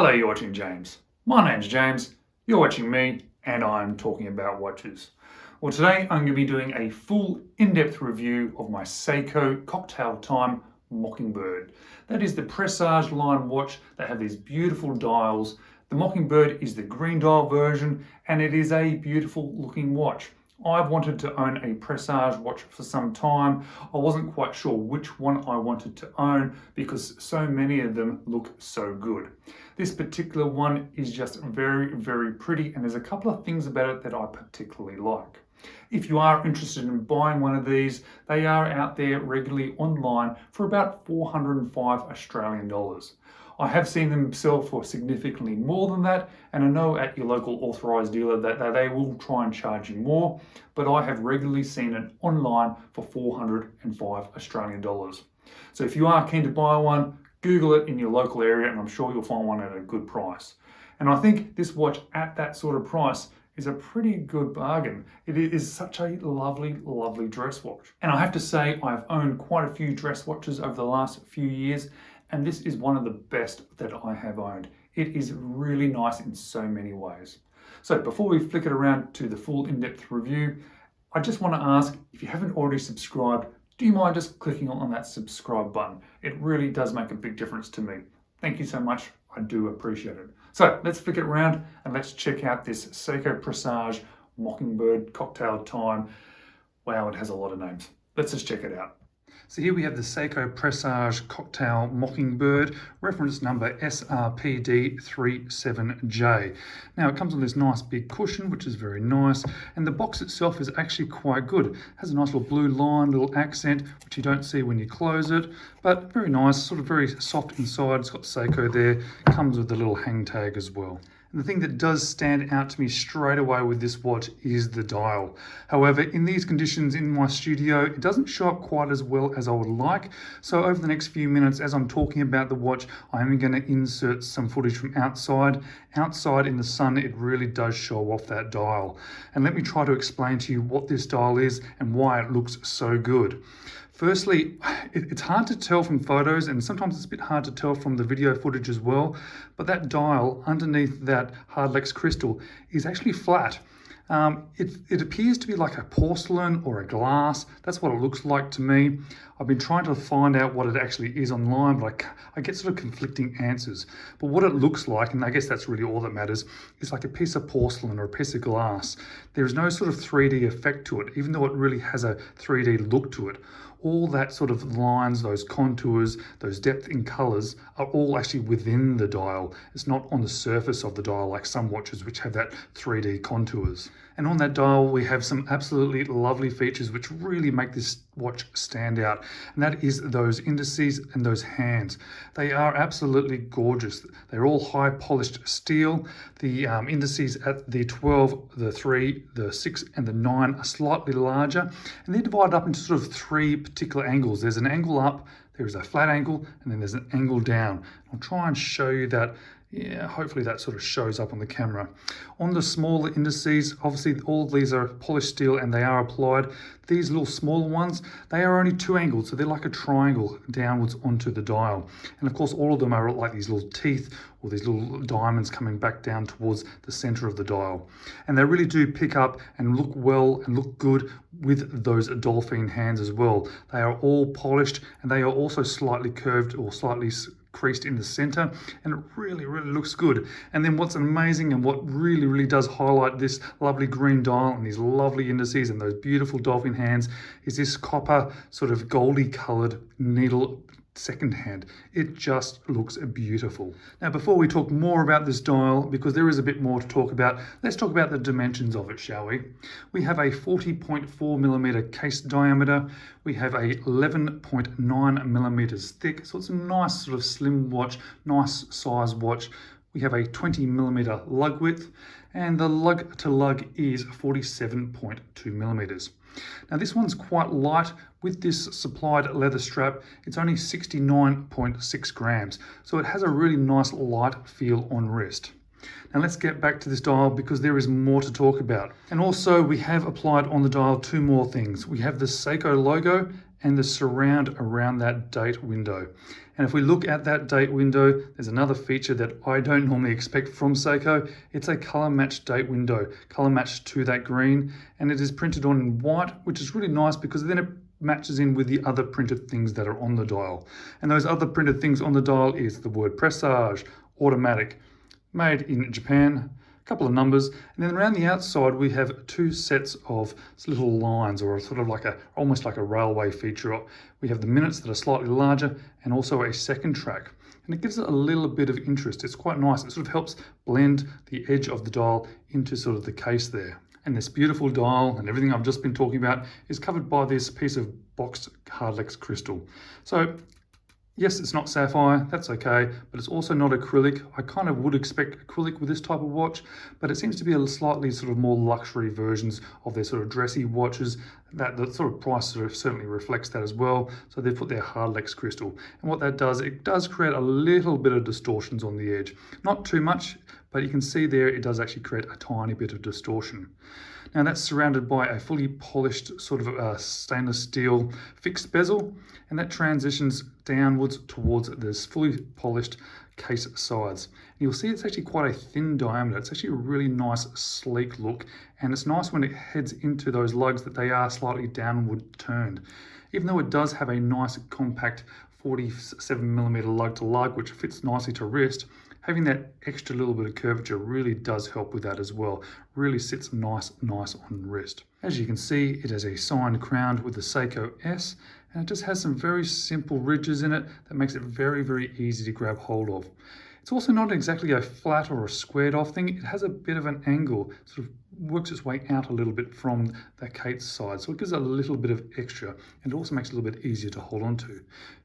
Hello, you're watching James. My name's James, you're watching me, and I'm talking about watches. Well, today I'm going to be doing a full in-depth review of my Seiko Cocktail Time Mockingbird. That is the Presage line watch that have these beautiful dials. The Mockingbird is the green dial version, and it is a beautiful looking watch. I've wanted to own a Presage watch for some time. I wasn't quite sure which one I wanted to own because so many of them look so good. This particular one is just very, very pretty, and there's a couple of things about it that I particularly like. If you are interested in buying one of these, they are out there regularly online for about 405 Australian dollars. I have seen them sell for significantly more than that, and I know at your local authorised dealer that they will try and charge you more, but I have regularly seen it online for 405 Australian dollars. So if you are keen to buy one, Google it in your local area and I'm sure you'll find one at a good price. And I think this watch at that sort of price is a pretty good bargain. It is such a lovely, lovely dress watch. And I have to say, I've owned quite a few dress watches over the last few years, and this is one of the best that I have owned. It is really nice in so many ways. So before we flick it around to the full in-depth review, I just want to ask, if you haven't already subscribed, do you mind just clicking on that subscribe button? It really does make a big difference to me. Thank you so much. I do appreciate it. So let's flick it around and let's check out this Seiko Presage Mockingbird Cocktail Time. Wow, it has a lot of names. Let's just check it out. So here we have the Seiko Presage Cocktail Mockingbird, reference number SRPD37J. Now it comes on this nice big cushion, which is very nice, and the box itself is actually quite good. It has a nice little blue line, little accent, which you don't see when you close it, but very nice, sort of very soft inside. It's got Seiko there, comes with a little hang tag as well. And the thing that does stand out to me straight away with this watch is the dial. However, in these conditions in my studio, it doesn't show up quite as well as I would like. So over the next few minutes, as I'm talking about the watch, I'm going to insert some footage from outside. Outside in the sun, it really does show off that dial. And let me try to explain to you what this dial is and why it looks so good. Firstly, it's hard to tell from photos, and sometimes it's a bit hard to tell from the video footage as well, but that dial underneath that hard LACZ crystal is actually flat. It appears to be like a porcelain or a glass. That's what it looks like to me. I've been trying to find out what it actually is online, but I get sort of conflicting answers. But what it looks like, and I guess that's really all that matters, is like a piece of porcelain or a piece of glass. There is no sort of 3D effect to it, even though it really has a 3D look to it. All that sort of lines, those contours, those depth in colors are all actually within the dial. It's not on the surface of the dial like some watches which have that 3D contours. And on that dial, we have some absolutely lovely features which really make this watch stand out. And that is those indices and those hands. They are absolutely gorgeous. They're all high polished steel. The indices at the 12, the 3, the 6 and the 9 are slightly larger. And they're divided up into sort of three particular angles. There's an angle up, there is a flat angle, and then there's an angle down. I'll try and show you that. Yeah, hopefully that sort of shows up on the camera. On the smaller indices, obviously all of these are polished steel and they are applied. These little smaller ones, they are only two angles, so they're like a triangle downwards onto the dial. And of course, all of them are like these little teeth or these little diamonds coming back down towards the center of the dial. And they really do pick up and look well and look good with those dolphin hands as well. They are all polished and they are also slightly curved or slightly creased in the center, and it really looks good. And then what's amazing and what really does highlight this lovely green dial and these lovely indices and those beautiful dolphin hands is this copper sort of goldy colored needle second hand. It just looks beautiful. Now, before we talk more about this dial, because there is a bit more to talk about, let's talk about the dimensions of it, shall we? We have a 40.4 millimeter case diameter. We have a 11.9 millimeters thick. So it's a nice sort of slim watch, nice size watch. We have a 20 millimeter lug width, and the lug to lug is 47.2 millimeters. Now this one's quite light. With this supplied leather strap, it's only 69.6 grams. So it has a really nice light feel on wrist. Now let's get back to this dial because there is more to talk about. And also we have applied on the dial two more things. We have the Seiko logo and the surround around that date window. And if we look at that date window, there's another feature that I don't normally expect from Seiko. It's a color matched date window, color matched to that green, and it is printed on in white, which is really nice because then it matches in with the other printed things that are on the dial. And those other printed things on the dial is the word Presage, automatic, made in Japan, a couple of numbers, and then around the outside we have two sets of little lines, or sort of like almost like a railway feature. We have the minutes that are slightly larger and also a second track. And it gives it a little bit of interest. It's quite nice. It sort of helps blend the edge of the dial into sort of the case there. And this beautiful dial and everything I've just been talking about is covered by this piece of boxed hardlex crystal. So yes, it's not sapphire, that's okay, but it's also not acrylic. I kind of would expect acrylic with this type of watch, but it seems to be a slightly sort of more luxury versions of their sort of dressy watches. That the sort of price sort of certainly reflects that as well. So they put their hardlex crystal. And what that does, it does create a little bit of distortions on the edge. Not too much, but you can see there it does actually create a tiny bit of distortion. Now that's surrounded by a fully polished sort of stainless steel fixed bezel, and that transitions downwards towards this fully polished case sides. And you'll see it's actually quite a thin diameter. It's actually a really nice sleek look, and it's nice when it heads into those lugs that they are slightly downward turned. Even though it does have a nice compact 47mm lug to lug, which fits nicely to wrist, having that extra little bit of curvature really does help with that as well. Really sits nice on the wrist. As you can see, it has a signed crown with the Seiko S, and it just has some very simple ridges in it that makes it very easy to grab hold of. It's also not exactly a flat or a squared off thing. It has a bit of an angle, sort of works its way out a little bit from the case side. So it gives it a little bit of extra, and it also makes it a little bit easier to hold on to.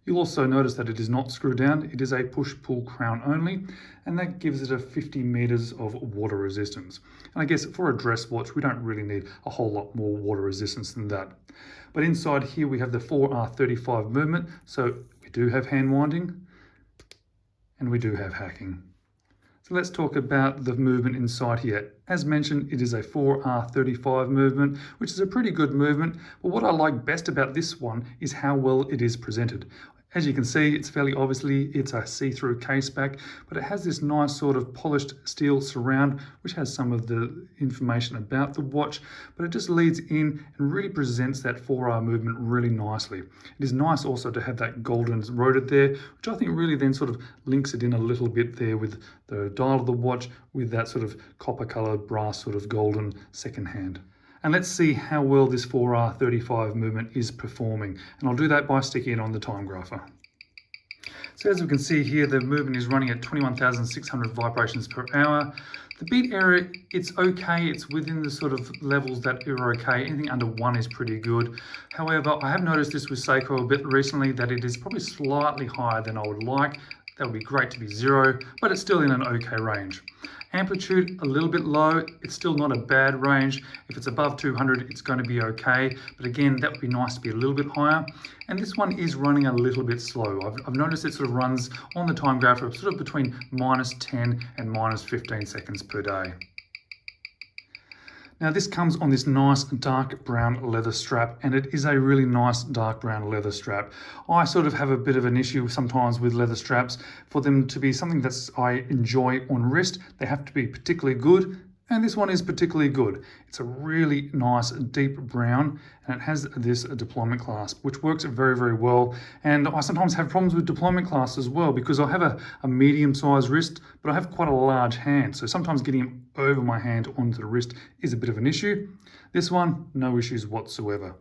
You'll also notice that it is not screwed down. It is a push-pull crown only, and that gives it a 50 meters of water resistance. And I guess for a dress watch, we don't really need a whole lot more water resistance than that. But inside here, we have the 4R35 movement. So we do have hand winding, and we do have hacking. So let's talk about the movement inside here. As mentioned, it is a 4R35 movement, which is a pretty good movement. But what I like best about this one is how well it is presented. As you can see, it's fairly obviously, it's a see-through case back, but it has this nice sort of polished steel surround, which has some of the information about the watch, but it just leads in and really presents that 4R movement really nicely. It is nice also to have that golden rotor there, which I think really then sort of links it in a little bit there with the dial of the watch with that sort of copper colored brass sort of golden second hand. And let's see how well this 4R35 movement is performing. And I'll do that by sticking it on the time grapher. So as we can see here, the movement is running at 21,600 vibrations per hour. The beat area, it's okay. It's within the sort of levels that are okay. Anything under 1 is pretty good. However, I have noticed this with Seiko a bit recently, that it is probably slightly higher than I would like. That would be great to be 0, but it's still in an okay range. Amplitude, a little bit low. It's still not a bad range. If it's above 200, it's going to be okay. But again, that would be nice to be a little bit higher. And this one is running a little bit slow. I've noticed it sort of runs on the time graph sort of between -10 and -15 seconds per day. Now this comes on this nice dark brown leather strap, and it is a really nice dark brown leather strap. I sort of have a bit of an issue sometimes with leather straps. For them to be something that I enjoy on wrist, they have to be particularly good, and this one is particularly good. It's a really nice deep brown, and it has this deployment clasp, which works very well. And I sometimes have problems with deployment clasps as well, because I have a medium-sized wrist, but I have quite a large hand. So sometimes getting it over my hand onto the wrist is a bit of an issue. This one, no issues whatsoever.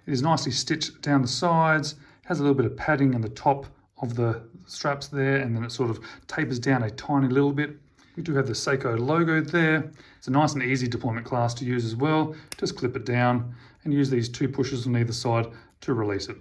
It is nicely stitched down the sides, has a little bit of padding on the top of the straps there, and then it sort of tapers down a tiny little bit. We do have the Seiko logo there. It's a nice and easy deployment clasp to use as well. Just clip it down and use these 2 pushes on either side to release it.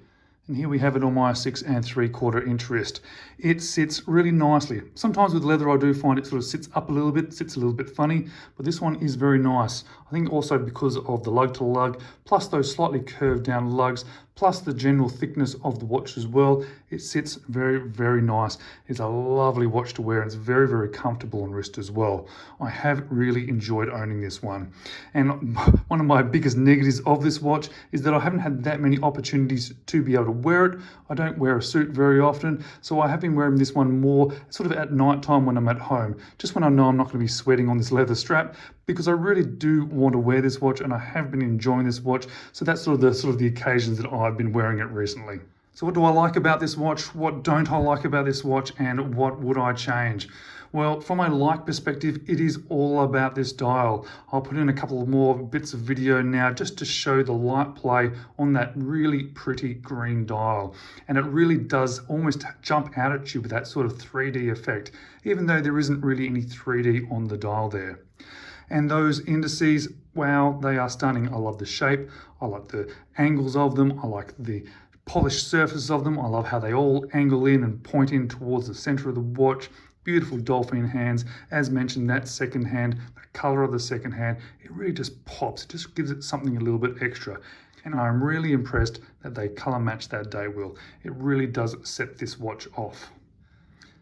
And here we have it on my 6 3/4 inch wrist. It sits really nicely. Sometimes with leather I do find it sort of sits up a little bit, sits a little bit funny, but this one is very nice. I think also because of the lug to lug, plus those slightly curved down lugs, plus the general thickness of the watch as well. It sits very, very nice. It's a lovely watch to wear, and it's very, very comfortable on wrist as well. I have really enjoyed owning this one. And one of my biggest negatives of this watch is that I haven't had that many opportunities to be able to wear it. I don't wear a suit very often, so I have been wearing this one more sort of at night time when I'm at home, just when I know I'm not going to be sweating on this leather strap, because I really do want to wear this watch and I have been enjoying this watch. So that's sort of the occasions that I've been wearing it recently. So what do I like about this watch? What don't I like about this watch? And what would I change? Well, from a like perspective, it is all about this dial. I'll put in a couple of more bits of video now just to show the light play on that really pretty green dial. And it really does almost jump out at you with that sort of 3D effect, even though there isn't really any 3D on the dial there. And those indices, wow, they are stunning. I love the shape. I like the angles of them. I like the polished surface of them. I love how they all angle in and point in towards the center of the watch. Beautiful dolphin hands. As mentioned, that second hand, the color of the second hand, it really just pops. It just gives it something a little bit extra. And I'm really impressed that they color match that day wheel. It really does set this watch off.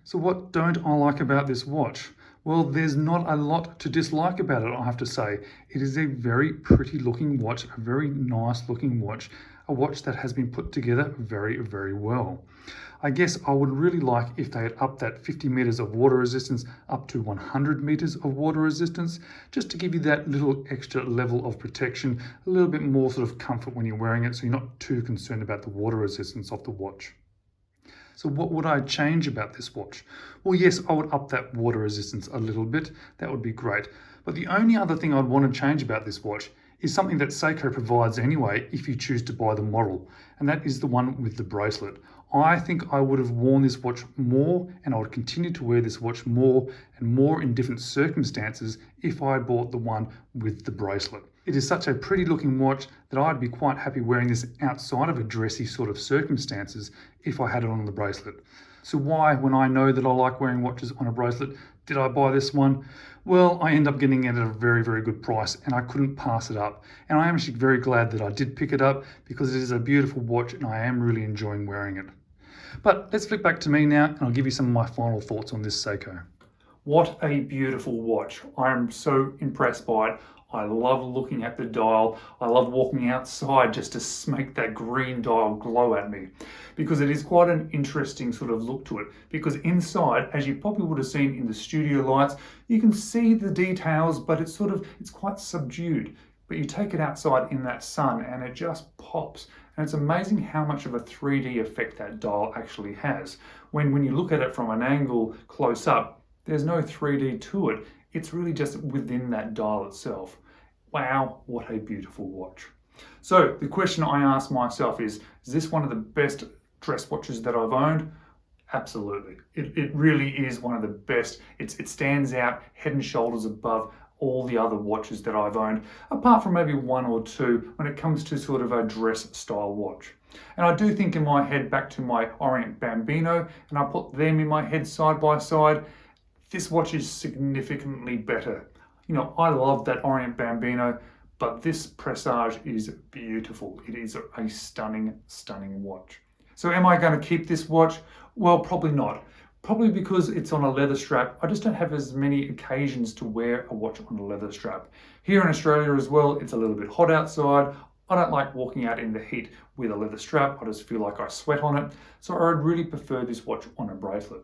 So what don't I like about this watch? Well, there's not a lot to dislike about it, I have to say. It is a very pretty looking watch, a very nice looking watch, a watch that has been put together very, very well. I guess I would really like if they had upped that 50 meters of water resistance up to 100 meters of water resistance, just to give you that little extra level of protection, a little bit more sort of comfort when you're wearing it, so you're not too concerned about the water resistance of the watch. So what would I change about this watch? Well, yes, I would up that water resistance a little bit. That would be great. But the only other thing I'd want to change about this watch is something that Seiko provides anyway if you choose to buy the model, and that is the one with the bracelet. I think I would have worn this watch more, and I would continue to wear this watch more and more in different circumstances if I bought the one with the bracelet. It is such a pretty looking watch that I'd be quite happy wearing this outside of a dressy sort of circumstances if I had it on the bracelet. So why, when I know that I like wearing watches on a bracelet, did I buy this one? Well, I end up getting it at a very, very good price, and I couldn't pass it up. And I am actually very glad that I did pick it up, because it is a beautiful watch and I am really enjoying wearing it. But let's flip back to me now, and I'll give you some of my final thoughts on this Seiko. What a beautiful watch. I am so impressed by it. I love looking at the dial. I love walking outside just to make that green dial glow at me, because it is quite an interesting sort of look to it. Because inside, as you probably would have seen in the studio lights, you can see the details, but it's quite subdued. But you take it outside in that sun and it just pops. And it's amazing how much of a 3D effect that dial actually has. When you look at it from an angle close up, there's no 3D to it. It's really just within that dial itself. Wow, what a beautiful watch. So the question I ask myself is this one of the best dress watches that I've owned? Absolutely. It really is one of the best. It stands out head and shoulders above all the other watches that I've owned, apart from maybe one or two when it comes to sort of a dress style watch. And I do think in my head back to my Orient Bambino, and I put them in my head side by side. This watch is significantly better. You know, I love that Orient Bambino, but this Presage is beautiful. It is a stunning, stunning watch. So am I going to keep this watch? Well, probably not. Probably because it's on a leather strap. I just don't have as many occasions to wear a watch on a leather strap. Here in Australia as well, it's a little bit hot outside. I don't like walking out in the heat with a leather strap. I just feel like I sweat on it. So I would really prefer this watch on a bracelet.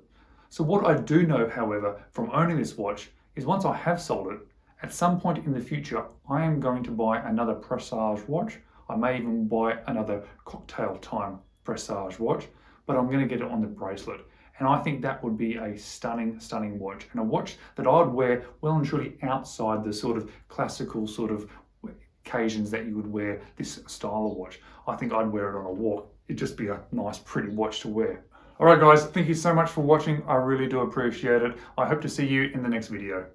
So what I do know, however, from owning this watch is once I have sold it, at some point in the future, I am going to buy another Presage watch. I may even buy another cocktail time Presage watch, but I'm going to get it on the bracelet. And I think that would be a stunning, stunning watch, and a watch that I would wear well and truly outside the sort of classical sort of occasions that you would wear this style of watch. I think I'd wear it on a walk. It'd just be a nice, pretty watch to wear. All right, guys, thank you so much for watching. I really do appreciate it. I hope to see you in the next video.